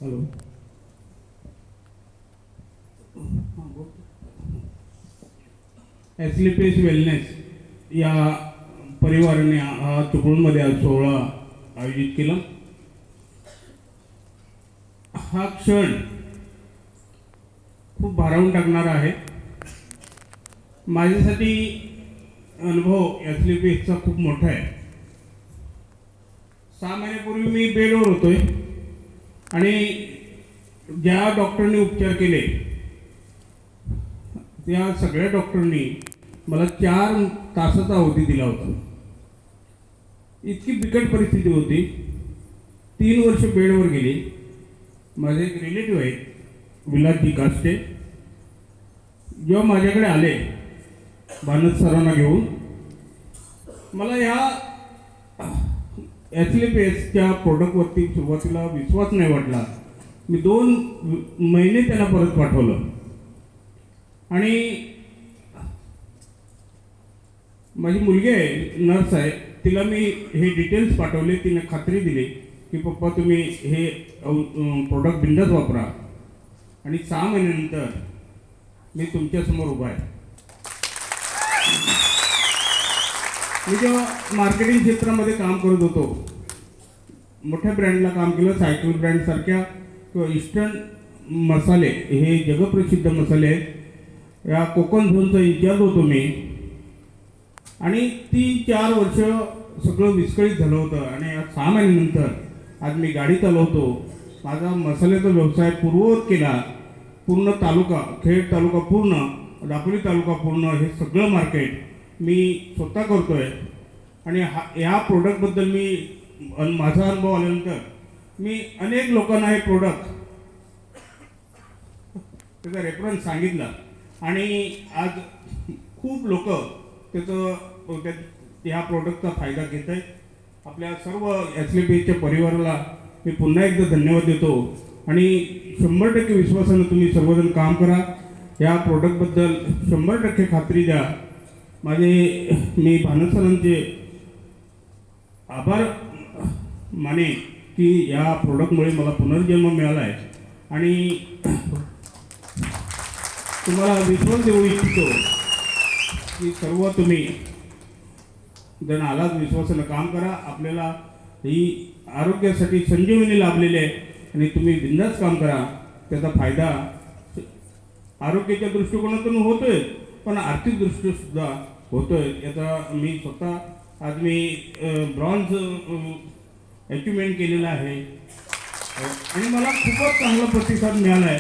Hello. एसलीपीएस wellness या परिवाराने हा चिपळूणमध्ये आज सोहळा आयोजित केला. हा क्षण खूप भारावून टाकणारा आहे. माझ्यासाठी अनुभव एसलीपीएसचा खूप मोठा आहे. 6 महिन्यापूर्वी मी बेडवर होतोय आणि ज्या डॉक्टरने उपचार केले त्या सगळ्या डॉक्टरनी मला 4 तासाचा अवधी दिला होता. इतकी बिकट परिस्थिती होती. 3 वर्ष बेडवर गेली. माझे एक रिलेटिव्ह आहेत विलासजी कास्टे, जेव्हा माझ्याकडे आले भानत सरांना घेऊन, मला या एसलीपीएसच्या प्रोडक्टवरती सुरुवातीला विश्वास नाही वाटला. मी 2 महिने त्यांना परत पाठवलं आणि माझी मुलगी आहे, नर्स आहे, तिला मी हे डिटेल्स पाठवले. तिने खात्री दिली की पप्पा तुम्ही हे प्रोडक्ट बिंदास वापरा. आणि 6 महिन्यानंतर मी तुमच्यासमोर उभा आहे. मी जेव्हा मार्केटिंग क्षेत्रामध्ये काम करत होतो, मोठ्या ब्रँडला काम केलं, सायकल ब्रँडसारख्या किंवा ईस्टर्न मसाले, हे जगप्रसिद्ध मसाले आहेत, या कोकण झोनचा इन्चार्ज होतो मी. आणि 3-4 वर्ष सगळं विस्कळीत झालं होतं. आणि आज 6 महिन्यानंतर आज मी गाडी चालवतो. माझा मसाल्याचा व्यवसाय पूर्ववत केला. पूर्ण तालुका, खेड तालुका पूर्ण, दापोली तालुका पूर्ण, हे सगळं मार्केट मी स्वतः करतोय. आणि ह्या प्रोडक्टबद्दल माझा अनुभव आल्यानंतर मी अनेक लोकांना हे प्रोडक्ट त्याचा रेफरन्स सांगितला आणि आज खूप लोक ह्या प्रोडक्टचा फायदा घेत आहेत. आपल्या सर्व एसलीपीएसच्या परिवाराला मी पुन्हा एकदा धन्यवाद देतो. आणि 100% विश्वासानं तुम्ही सर्वजण काम करा. या प्रोडक्टबद्दल 100% खात्री द्या. मी भानत सरांचे आभार माने की या प्रोडक्टमुळे मला पुनर्जन्म मिळाला आहे. आणि तुम्हाला विश्वास देऊ इच्छितो की सर्व तुम्ही जण आलाच, विश्वासानं काम करा. आपल्याला ही आरोग्यासाठी संजीवनी लाभलेली आहे आणि तुम्ही बिंदास काम करा. त्याचा फायदा आरोग्याच्या दृष्टिकोनातून होतोय, पण आर्थिक दृष्टीसुद्धा होतोय. याचा मी स्वतः आज ब्रॉन्झ अचिव्हमेंट केलेला आहे आणि मला खूपच चांगला प्रतिसाद मिळाला आहे.